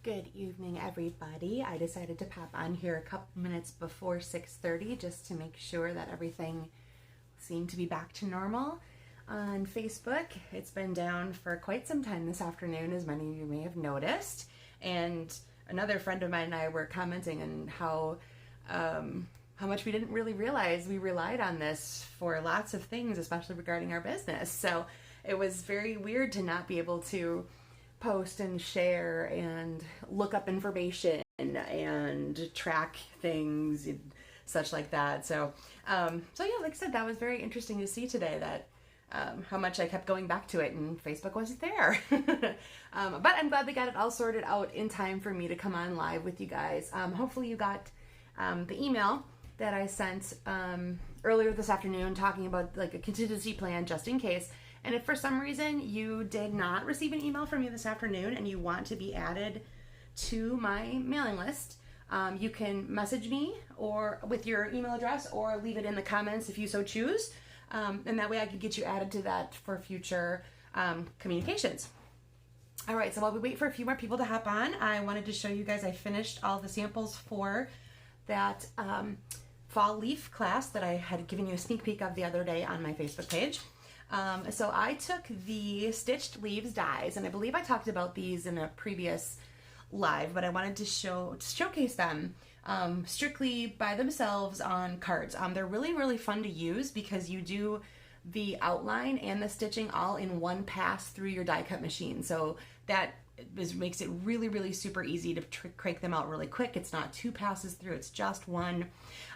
Good evening, everybody. I decided to pop on here a couple minutes before 6:30 just to make sure that everything seemed to be back to normal. On Facebook, it's been down for quite some time this afternoon, as many of you may have noticed. And another friend of mine and I were commenting on how much we didn't really realize we relied on this for lots of things, especially regarding our business. So it was very weird to not be able to post and share and look up information and track things and such like that. So yeah, like I said, that was very interesting to see today that how much I kept going back to it and Facebook wasn't there. But I'm glad they got it all sorted out in time for me to come on live with you guys. Hopefully you got the email that I sent earlier this afternoon talking about like a contingency plan just in case. And if for some reason you did not receive an email from me this afternoon and you want to be added to my mailing list, you can message me or with your email address or leave it in the comments if you so choose. And that way I can get you added to that for future communications. All right, so while we wait for a few more people to hop on, I wanted to show you guys I finished all the samples for that fall leaf class that I had given you a sneak peek of the other day on my Facebook page. So I took the stitched leaves dies, and I believe I talked about these in a previous live, but I wanted to showcase them strictly by themselves on cards. They're really, really fun to use because you do the outline and the stitching all in one pass through your die cut machine. So that makes it really, really super easy to crank them out really quick. It's not two passes through, it's just one.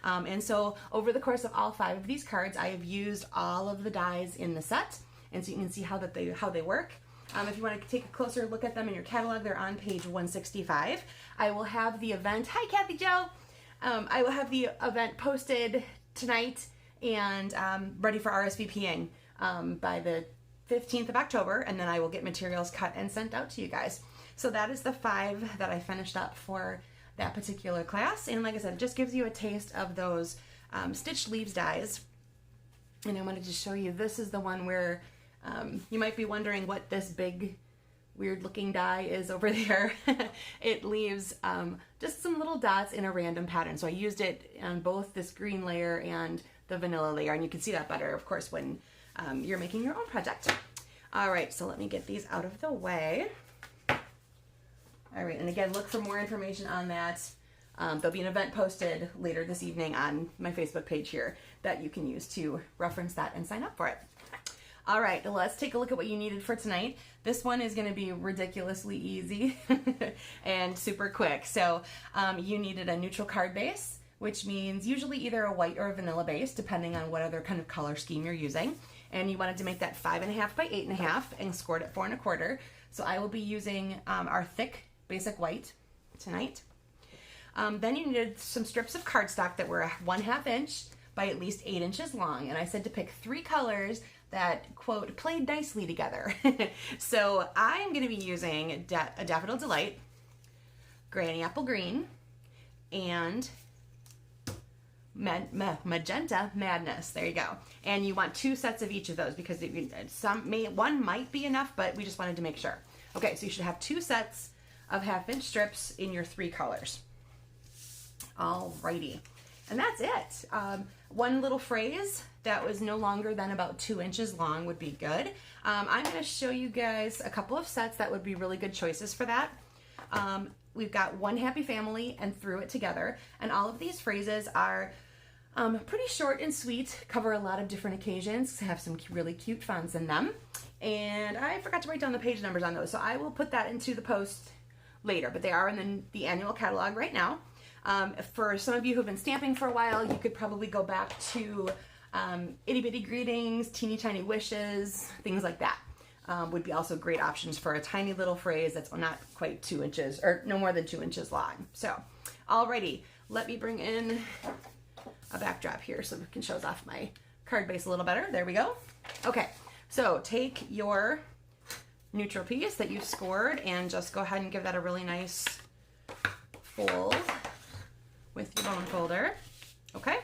And so over the course of all 5 of these cards, I have used all of the dies in the set. And so you can see how they work. If you want to take a closer look at them in your catalog, they're on page 165. I will have the event, hi Kathy Jo! I will have the event posted tonight and ready for RSVPing by the 15th of October, and then I will get materials cut and sent out to you guys. So that is the 5 that I finished up for that particular class. And like I said, it just gives you a taste of those stitched leaves dies. And I wanted to show you, this is the one where you might be wondering what this big weird looking die is over there. It leaves just some little dots in a random pattern. So I used it on both this green layer and the vanilla layer, and you can see that better, of course, when you're making your own project. All right, so let me get these out of the way. All right, and again, look for more information on that. There'll be an event posted later this evening on my Facebook page here that you can use to reference that and sign up for it. All right, let's take a look at what you needed for tonight. This one is gonna be ridiculously easy and super quick. So you needed a neutral card base, which means usually either a white or a vanilla base, depending on what other kind of color scheme you're using. And you wanted to make that 5.5 by 8.5 and scored at 4 1/4. So I will be using our thick basic white tonight. Then you needed some strips of cardstock that were 1/2 inch by at least 8 inches long. And I said to pick 3 colors that, quote, played nicely together. So I'm gonna be using a Daffodil Delight, Granny Apple Green, and Magenta Madness. There you go. And you want 2 sets of each of those because one might be enough, but we just wanted to make sure. Okay, so you should have 2 sets of 1/2 inch strips in your 3 colors. Alrighty, and that's it. One little phrase that was no longer than about 2 inches long would be good. I'm going to show you guys a couple of sets that would be really good choices for that. We've got One Happy Family and Through It Together, and all of these phrases are pretty short and sweet, cover a lot of different occasions, have some really cute fonts in them, and I forgot to write down the page numbers on those, so I will put that into the post later, but they are in the annual catalog right now. For some of you who've been stamping for a while, you could probably go back to Itty Bitty Greetings, Teeny Tiny Wishes, things like that. Would be also great options for a tiny little phrase that's not quite 2 inches, or no more than 2 inches long. So, alrighty, let me bring in a backdrop here so it can show off my card base a little better. There we go. Okay, so take your neutral piece that you've scored and just go ahead and give that a really nice fold with your bone folder. Okay,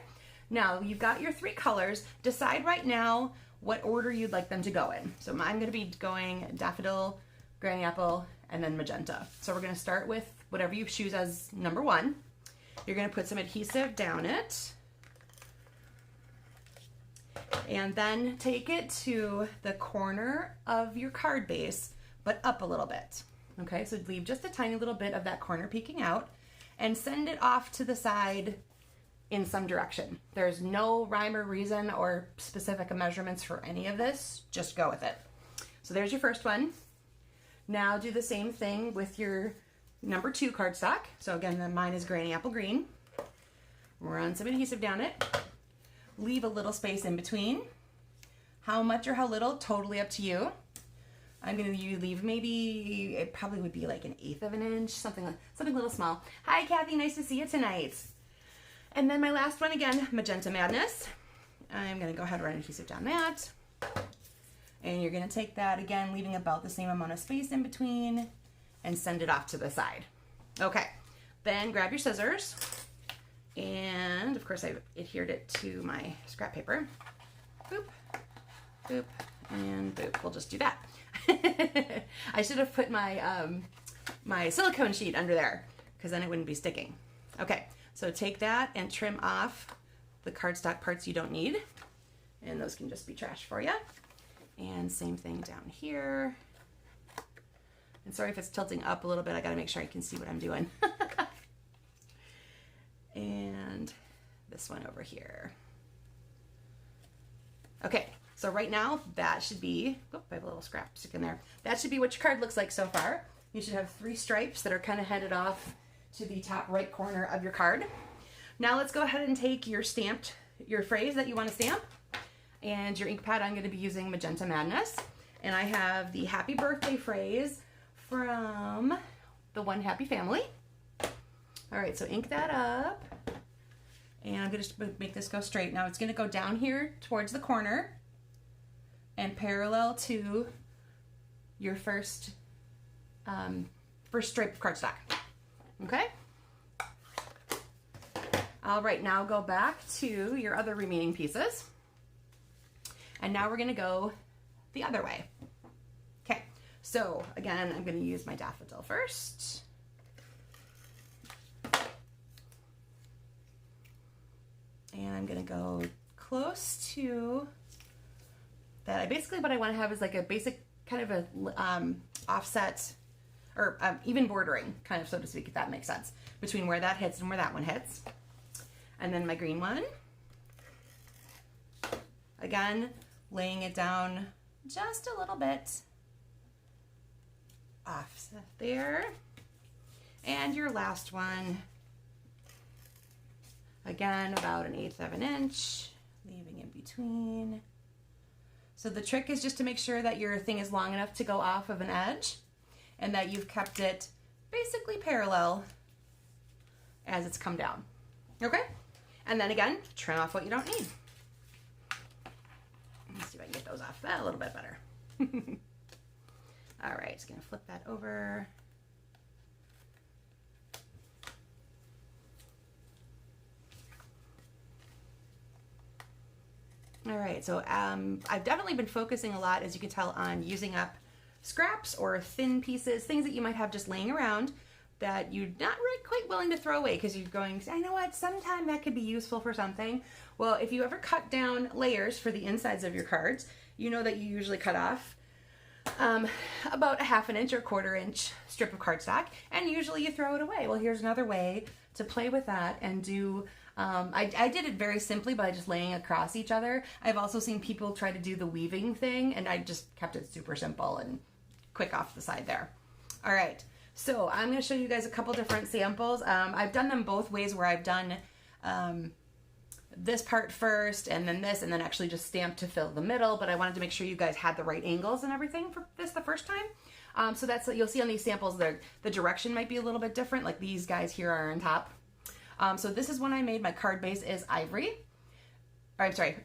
now you've got your 3 colors. Decide right now what order you'd like them to go in. So I'm going to be going Daffodil, Granny Apple, and then Magenta. So we're going to start with whatever you choose as number 1. You're going to put some adhesive down it. And then take it to the corner of your card base, but up a little bit. Okay, so leave just a tiny little bit of that corner peeking out and send it off to the side in some direction. There's no rhyme or reason or specific measurements for any of this. Just go with it. So there's your first one. Now do the same thing with your number 2 cardstock. So again, mine is Granny Apple Green. Run some adhesive down it. Leave a little space in between. How much or how little, totally up to you. I'm going to leave maybe, it probably would be like 1/8 of an inch, something a little small. Hi Kathy, nice to see you tonight. And then my last one again, Magenta Madness. I'm going to go ahead and run adhesive down that. And you're going to take that again, leaving about the same amount of space in between and send it off to the side. Okay, then grab your scissors. And of course I've adhered it to my scrap paper. Boop, boop, and boop. We'll just do that. I should have put my my silicone sheet under there because then it wouldn't be sticking. Okay, so take that and trim off the cardstock parts you don't need. And those can just be trash for you. And same thing down here. And sorry if it's tilting up a little bit. I got to make sure I can see what I'm doing. And this one over here. Okay, so right now that should be, oh, I have a little scrap stick in there. That should be what your card looks like so far. You should have 3 stripes that are kind of headed off to the top right corner of your card. Now let's go ahead and take your phrase that you want to stamp, and your ink pad. I'm going to be using Magenta Madness, and I have the happy birthday phrase from the One Happy Family. All right, so ink that up, and I'm going to make this go straight. Now it's going to go down here towards the corner and parallel to your first stripe of cardstock. Okay? All right, now go back to your other remaining pieces. And now we're going to go the other way. Okay, so again, I'm going to use my daffodil first. And I'm going to go close to that. Basically what I want to have is like a basic kind of a offset or even bordering, kind of, so to speak, if that makes sense, between where that hits and where that one hits. And then my green one. Again, laying it down just a little bit. Offset there. And your last one. Again, about 1/8 of an inch, leaving in between. So the trick is just to make sure that your thing is long enough to go off of an edge and that you've kept it basically parallel as it's come down. Okay? And then again, trim off what you don't need. Let's see if I can get those off that a little bit better. All right, just gonna flip that over. All right, so I've definitely been focusing a lot, as you can tell, on using up scraps or thin pieces, things that you might have just laying around that you're not really quite willing to throw away because you're going, I know what, sometime that could be useful for something. Well, if you ever cut down layers for the insides of your cards, you know that you usually cut off about 1/2 inch or 1/4 inch strip of cardstock, and usually you throw it away. Well, here's another way to play with that and do, I did it very simply by just laying across each other. I've also seen people try to do the weaving thing, and I just kept it super simple and quick off the side there. All right, so I'm going to show you guys a couple different samples. I've done them both ways, where I've done this part first and then this, and then actually just stamped to fill the middle, but I wanted to make sure you guys had the right angles and everything for this the first time. So that's what you'll see on these samples. The direction might be a little bit different, like these guys here are on top. So this is one I made. My card base is ivory, or I'm sorry,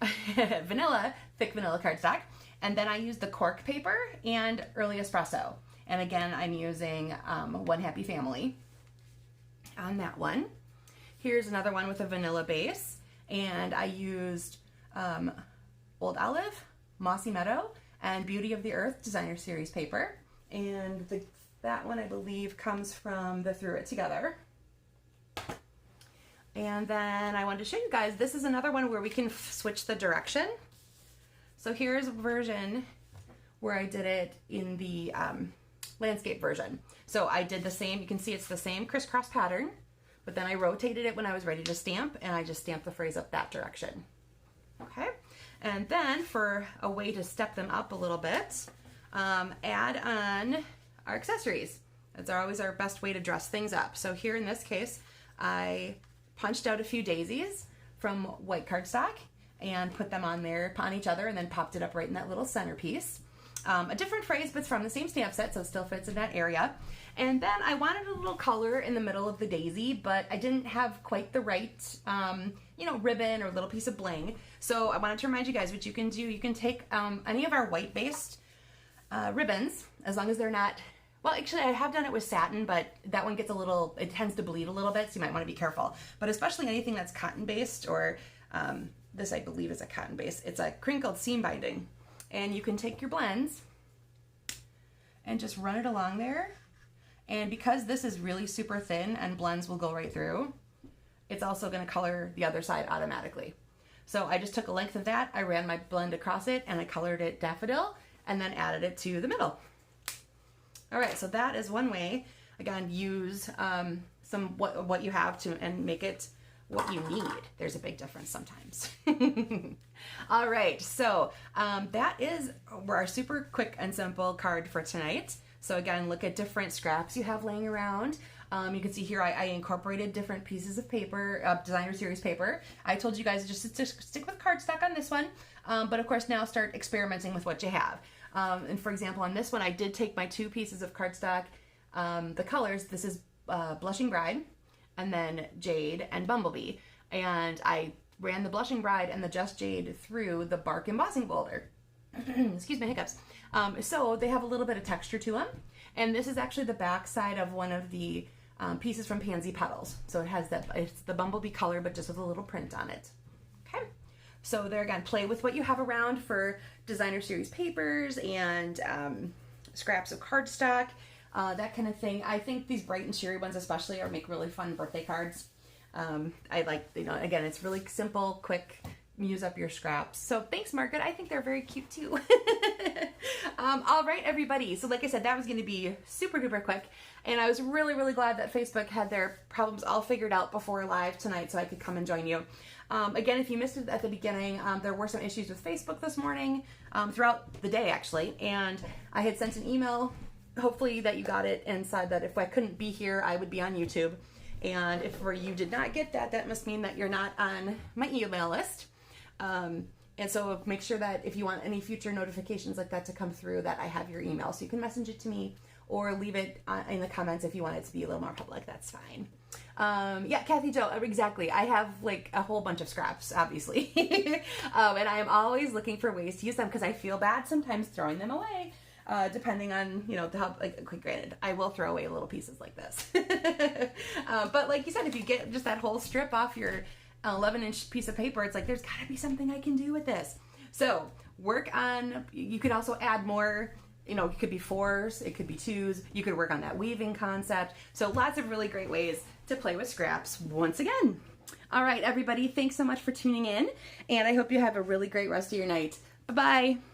vanilla, thick vanilla cardstock. And then I used the cork paper and early espresso. And again, I'm using One Happy Family on that one. Here's another one with a vanilla base. And I used Old Olive, Mossy Meadow, and Beauty of the Earth Designer Series paper. And the That one I believe comes from the Through It Together. And then I wanted to show you guys, this is another one where we can switch the direction. So here's a version where I did it in the landscape version. So I did the same, you can see it's the same crisscross pattern, but then I rotated it when I was ready to stamp, and I just stamped the phrase up that direction. Okay, and then for a way to step them up a little bit, add on our accessories. That's always our best way to dress things up. So here in this case, I punched out a few daisies from white cardstock and put them on there, on each other, and then popped it up right in that little centerpiece. A different phrase, but it's from the same stamp set, so it still fits in that area. And then I wanted a little color in the middle of the daisy, but I didn't have quite the right, you know, ribbon or little piece of bling. So I wanted to remind you guys what you can do. You can take any of our white-based ribbons, as long as they're not, well, actually I have done it with satin, but that one gets a little, it tends to bleed a little bit, so you might want to be careful. But especially anything that's cotton-based, or this I believe is a cotton-based, it's a crinkled seam binding. And you can take your blends and just run it along there. And because this is really super thin and blends will go right through, it's also going to color the other side automatically. So I just took a length of that, I ran my blend across it, and I colored it daffodil, and then added it to the middle. All right, so that is one way. Again, use some what you have to and make it what you need. There's a big difference sometimes. All right, so that is our super quick and simple card for tonight. So again, look at different scraps you have laying around. You can see here I incorporated different pieces of paper, designer series paper. I told you guys just to stick with cardstock on this one, but of course now start experimenting with what you have. And for example, on this one, I did take my 2 pieces of cardstock, the colors. This is Blushing Bride, and then Jade and Bumblebee. And I ran the Blushing Bride and the Just Jade through the bark embossing folder. Excuse me, hiccups. So they have a little bit of texture to them. And this is actually the back side of one of the pieces from Pansy Petals. So it has that, it's the Bumblebee color, but just with a little print on it. Okay. So there again, play with what you have around for designer series papers and scraps of cardstock, that kind of thing. I think these bright and cheery ones especially make really fun birthday cards. I like, you know, again, it's really simple, quick, use up your scraps. So thanks, Margaret. I think they're very cute too. All right, everybody. So like I said, that was going to be super duper quick. And I was really, really glad that Facebook had their problems all figured out before live tonight so I could come and join you. Again, if you missed it at the beginning, there were some issues with Facebook this morning, throughout the day actually. And I had sent an email, hopefully that you got it, and said that if I couldn't be here, I would be on YouTube. And if you did not get that, that must mean that you're not on my email list. And so make sure that if you want any future notifications like that to come through, that I have your email. So you can message it to me or leave it in the comments if you want it to be a little more public. That's fine. Yeah, Kathy Jo, exactly. I have like a whole bunch of scraps, obviously. And I am always looking for ways to use them because I feel bad sometimes throwing them away. Depending on, you know, like, granted, I will throw away little pieces like this. But like you said, if you get just that whole strip off your 11-inch piece of paper, it's like, there's gotta be something I can do with this. So work on, you could also add more, you know, it could be 4s, it could be 2s, you could work on that weaving concept. So lots of really great ways to play with scraps once again. All right, everybody, thanks so much for tuning in, and I hope you have a really great rest of your night. Bye-bye.